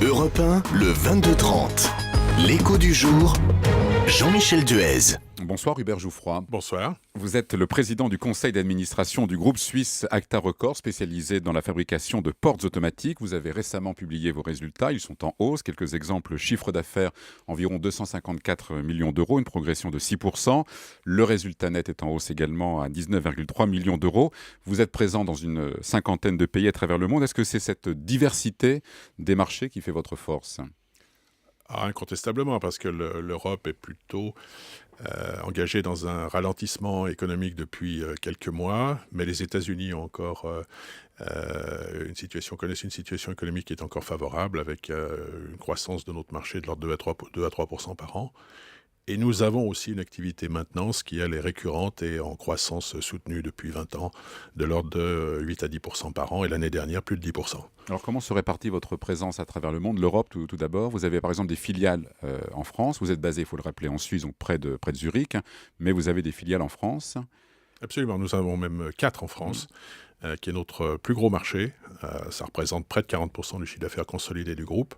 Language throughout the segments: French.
Europe 1, le 22-30. L'écho du jour, Jean-Michel Duez. Bonsoir Hubert Jouffroy. Bonsoir. Vous êtes le président du conseil d'administration du groupe suisse Acta Record, spécialisé dans la fabrication de portes automatiques. Vous avez récemment publié vos résultats, ils sont en hausse. Quelques exemples, chiffre d'affaires environ 254 millions d'euros, une progression de 6%. Le résultat net est en hausse également à 19,3 millions d'euros. Vous êtes présent dans une cinquantaine de pays à travers le monde. Est-ce que c'est cette diversité des marchés qui fait votre force ? Incontestablement, parce que l'Europe est plutôt engagée dans un ralentissement économique depuis quelques mois, mais les États-Unis ont encore connaissent une situation économique qui est encore favorable, avec une croissance de notre marché de l'ordre de 2 à 3% par an. Et nous avons aussi une activité maintenance qui, elle, est récurrente et en croissance soutenue depuis 20 ans, de l'ordre de 8 à 10% par an, et l'année dernière, plus de 10%. Alors comment se répartit votre présence à travers le monde ? L'Europe, tout d'abord. Vous avez par exemple des filiales en France. Vous êtes basé, il faut le rappeler, en Suisse, donc près de Zurich, mais vous avez des filiales en France. Absolument, nous avons même 4 en France, qui est notre plus gros marché. Ça représente près de 40% du chiffre d'affaires consolidé du groupe.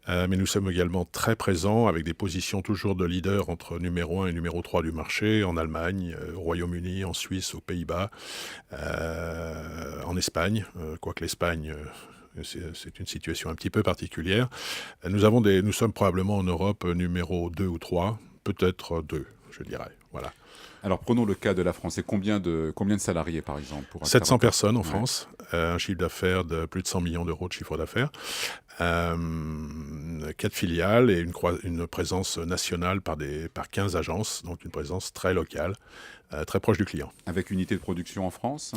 Mais nous sommes également très présents avec des positions toujours de leader entre numéro 1 et numéro 3 du marché, en Allemagne, au Royaume-Uni, en Suisse, aux Pays-Bas, en Espagne, quoique l'Espagne... C'est une situation un petit peu particulière. Nous sommes probablement en Europe numéro 2 ou 3, peut-être 2, je dirais. Voilà. Alors prenons le cas de la France. Et combien de salariés par exemple pour 700 personnes en France, un chiffre d'affaires de plus de 100 millions d'euros de chiffre d'affaires, 4 filiales et une présence nationale par 15 agences, donc une présence très locale, très proche du client. Avec unité de production en France ?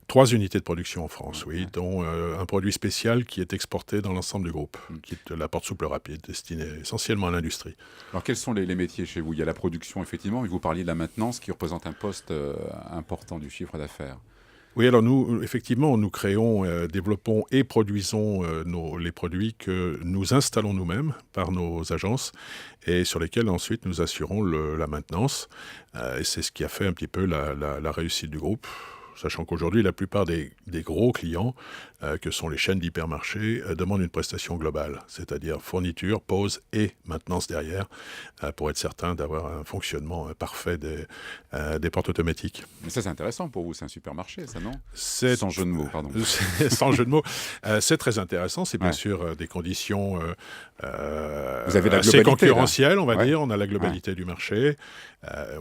3 unités de production en France, oui, dont un produit spécial qui est exporté dans l'ensemble du groupe, qui est la porte souple rapide, destinée essentiellement à l'industrie. Alors quels sont les métiers chez vous ? Il y a la production effectivement, mais vous parliez de la maintenance qui représente un poste important du chiffre d'affaires. Oui, alors nous, effectivement, nous créons, développons et produisons les produits que nous installons nous-mêmes par nos agences et sur lesquels ensuite nous assurons la maintenance. Et c'est ce qui a fait un petit peu la réussite du groupe. Sachant qu'aujourd'hui, la plupart des gros clients, que sont les chaînes d'hypermarchés, demandent une prestation globale, c'est-à-dire fourniture, pose et maintenance derrière, pour être certain d'avoir un fonctionnement parfait des portes automatiques. Mais ça, c'est intéressant pour vous, c'est un supermarché, ça, non ? Sans jeu de mots, pardon. Sans jeu de mots. C'est très intéressant, c'est bien sûr des conditions vous avez la assez globalité, concurrentielles, on va dire. On a la globalité du marché,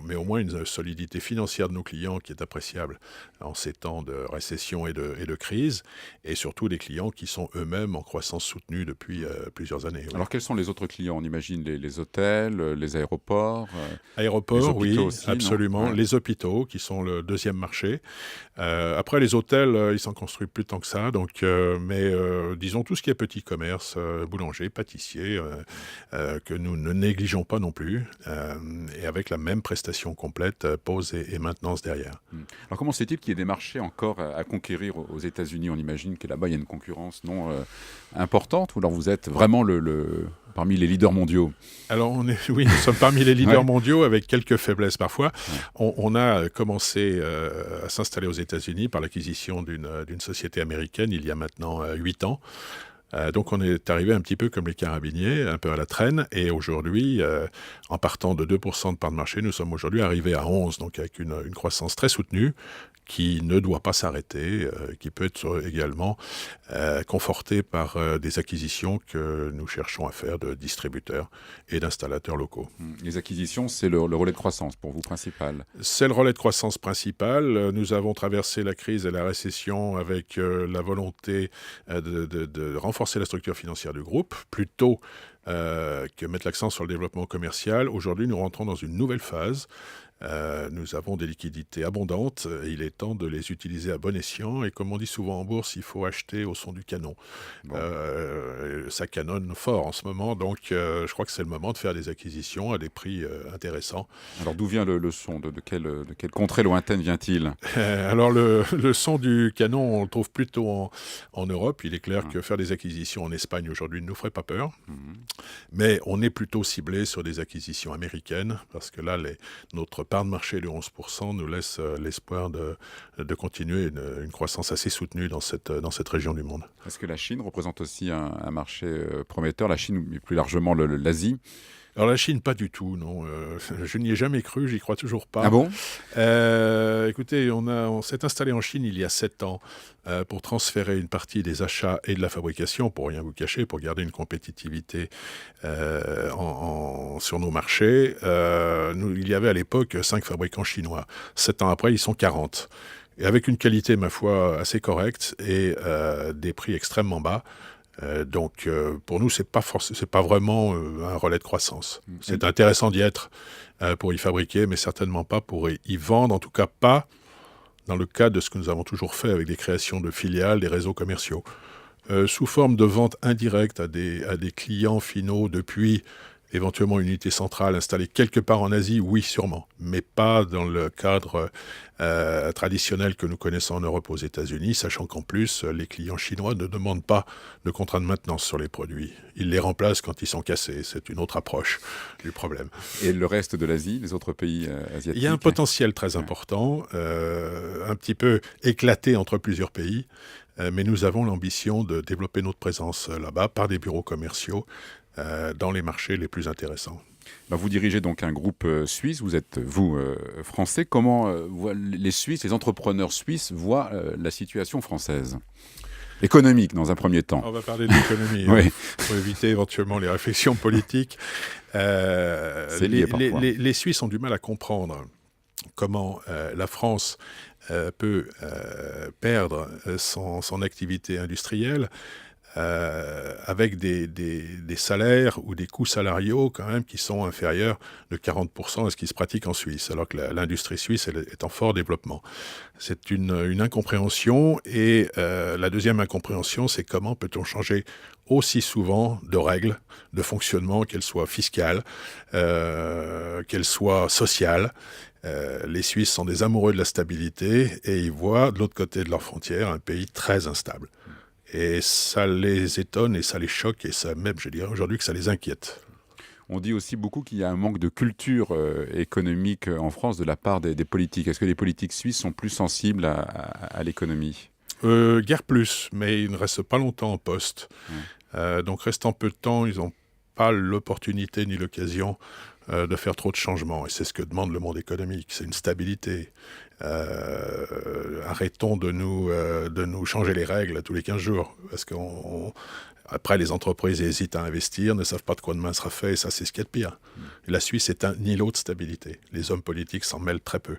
mais au moins une solidité financière de nos clients qui est appréciable en ces temps de récession et de crise, et surtout des clients qui sont eux-mêmes en croissance soutenue depuis plusieurs années. Alors quels sont les autres clients ? On imagine les hôtels, les aéroports Aéroports, oui, aussi, absolument. Les hôpitaux, qui sont le deuxième marché. Après, les hôtels, ils s'en construisent plus tant que ça. Mais disons tout ce qui est petit commerce, boulanger, pâtissier, que nous ne négligeons pas non plus, et avec la même prestation complète, pose et maintenance derrière. Alors comment c'est-il qu'il y ait des marchés encore à conquérir aux États-Unis ? On imagine que là-bas, il y a une concurrence non importante, ou alors vous êtes vraiment parmi les leaders mondiaux ? Alors, oui, nous sommes parmi les leaders mondiaux, avec quelques faiblesses parfois. On a commencé à s'installer aux États-Unis par l'acquisition d'une société américaine il y a maintenant 8 ans. Donc on est arrivé un petit peu comme les carabiniers, un peu à la traîne, et aujourd'hui, en partant de 2% de part de marché, nous sommes aujourd'hui arrivés à 11%, donc avec une croissance très soutenue, qui ne doit pas s'arrêter, qui peut être également confortée par des acquisitions que nous cherchons à faire de distributeurs et d'installateurs locaux. Les acquisitions, c'est le relais de croissance pour vous principal ? C'est le relais de croissance principal. Nous avons traversé la crise et la récession avec la volonté de renforcer la structure financière du groupe, plutôt que mettre l'accent sur le développement commercial. Aujourd'hui, nous rentrons dans une nouvelle phase. Nous avons des liquidités abondantes et il est temps de les utiliser à bon escient. Et comme on dit souvent en bourse, il faut acheter au son du canon. Ça canonne fort en ce moment, donc je crois que c'est le moment de faire des acquisitions à des prix intéressants. Alors d'où vient le son ? De quelle contrée lointaine vient-il ? Alors le son du canon, on le trouve plutôt en Europe. Il est clair que faire des acquisitions en Espagne aujourd'hui ne nous ferait pas peur. Mais on est plutôt ciblé sur des acquisitions américaines, parce que là, notre part de marché de 11% nous laisse l'espoir de continuer une croissance assez soutenue dans cette région du monde. Est-ce que la Chine représente aussi un marché prometteur, la Chine, mais plus largement l'Asie? Alors la Chine, pas du tout, non. Je n'y ai jamais cru, j'y crois toujours pas. Ah bon? Écoutez, on s'est installé en Chine il y a 7 ans pour transférer une partie des achats et de la fabrication, pour rien vous cacher, pour garder une compétitivité sur nos marchés. Il y avait à l'époque 5 fabricants chinois. 7 ans après, ils sont 40. Et avec une qualité, ma foi, assez correcte et des prix extrêmement bas. Donc, pour nous, c'est pas vraiment un relais de croissance. C'est intéressant d'y être pour y fabriquer, mais certainement pas pour y vendre, en tout cas pas dans le cadre de ce que nous avons toujours fait avec des créations de filiales, des réseaux commerciaux. Sous forme de vente indirecte à des clients finaux depuis éventuellement une unité centrale installée quelque part en Asie, oui, sûrement, mais pas dans le cadre traditionnel que nous connaissons en Europe, aux États-Unis, sachant qu'en plus, les clients chinois ne demandent pas de contrat de maintenance sur les produits. Ils les remplacent quand ils sont cassés. C'est une autre approche du problème. Et le reste de l'Asie, les autres pays asiatiques? Il y a un potentiel très important, un petit peu éclaté entre plusieurs pays, mais nous avons l'ambition de développer notre présence là-bas par des bureaux commerciaux dans les marchés les plus intéressants. Vous dirigez donc un groupe suisse, vous êtes, français. Comment les Suisses, les entrepreneurs suisses voient la situation française? Économique, dans un premier temps. On va parler de l'économie, oui. Pour éviter éventuellement les réflexions politiques. Les Suisses ont du mal à comprendre comment la France peut perdre son activité industrielle avec des salaires ou des coûts salariaux quand même qui sont inférieurs de 40% à ce qui se pratique en Suisse, alors que l'industrie suisse est en fort développement. C'est une incompréhension, et la deuxième incompréhension, c'est comment peut-on changer aussi souvent de règles de fonctionnement, qu'elles soient fiscales, qu'elles soient sociales. Les Suisses sont des amoureux de la stabilité, et ils voient de l'autre côté de leur frontière un pays très instable. Et ça les étonne et ça les choque, et ça même, je dirais aujourd'hui, que ça les inquiète. On dit aussi beaucoup qu'il y a un manque de culture économique en France de la part des politiques. Est-ce que les politiques suisses sont plus sensibles à l'économie? Guère plus, mais ils ne restent pas longtemps en poste. Donc restant peu de temps, ils n'ont pas l'opportunité ni l'occasion de faire trop de changements. Et c'est ce que demande le monde économique, c'est une stabilité. Arrêtons de nous changer les règles tous les 15 jours, parce qu'après les entreprises hésitent à investir, ne savent pas de quoi demain sera fait, et ça c'est ce qu'il y a de pire. Et la Suisse est un îlot de stabilité. Les hommes politiques s'en mêlent très peu.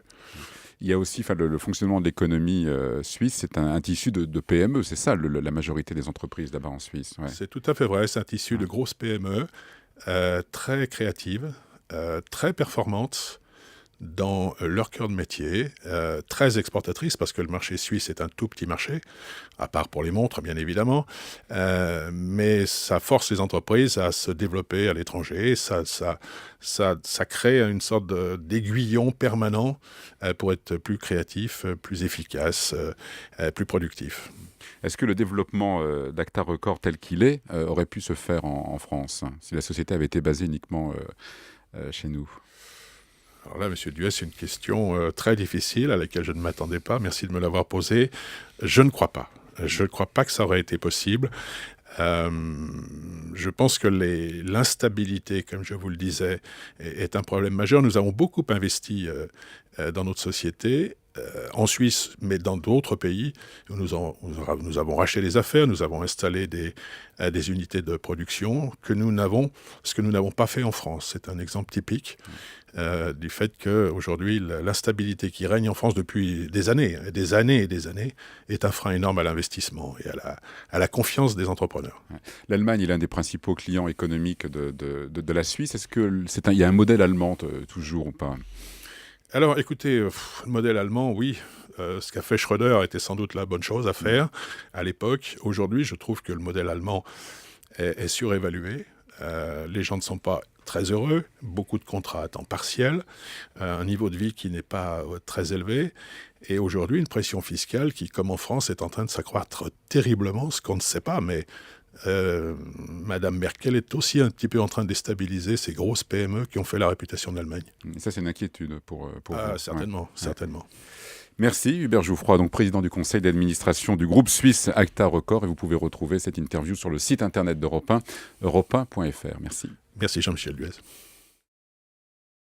Il y a aussi le fonctionnement de l'économie suisse, c'est un tissu de PME, c'est ça la majorité des entreprises là-bas en Suisse. Ouais. C'est tout à fait vrai, c'est un tissu de grosses PME, très créatives, très performantes dans leur cœur de métier, très exportatrices, parce que le marché suisse est un tout petit marché, à part pour les montres bien évidemment, mais ça force les entreprises à se développer à l'étranger, ça crée une sorte d'aiguillon permanent pour être plus créatif, plus efficace, plus productif. Est-ce que le développement d'Acta Record tel qu'il est aurait pu se faire en France, si la société avait été basée uniquement chez nous? Alors là, Monsieur Duès, c'est une question très difficile à laquelle je ne m'attendais pas. Merci de me l'avoir posée. Je ne crois pas. Je ne crois pas que ça aurait été possible. Je pense que l'instabilité, comme je vous le disais, est un problème majeur. Nous avons beaucoup investi dans notre société, en Suisse, mais dans d'autres pays. Nous avons racheté des affaires, nous avons installé des unités de production ce que nous n'avons pas fait en France. C'est un exemple typique du fait qu'aujourd'hui, l'instabilité qui règne en France depuis des années est un frein énorme à l'investissement et à la confiance des entrepreneurs. L'Allemagne est l'un des principaux clients économiques de la Suisse. Est-ce qu'il y a un modèle allemand toujours ou pas? Alors écoutez, le modèle allemand, oui. Ce qu'a fait Schröder était sans doute la bonne chose à faire à l'époque. Aujourd'hui, je trouve que le modèle allemand est surévalué. Les gens ne sont pas très heureux, beaucoup de contrats à temps partiel, un niveau de vie qui n'est pas très élevé, et aujourd'hui une pression fiscale qui, comme en France, est en train de s'accroître terriblement, ce qu'on ne sait pas, mais Madame Merkel est aussi un petit peu en train de déstabiliser ces grosses PME qui ont fait la réputation de l'Allemagne. Et ça, c'est une inquiétude pour vous. Certainement, certainement. Merci Hubert Jouffroy, donc président du conseil d'administration du groupe suisse Acta Record, et vous pouvez retrouver cette interview sur le site internet d'Europe 1, europe1.fr. Merci. Merci Jean-Michel Duez.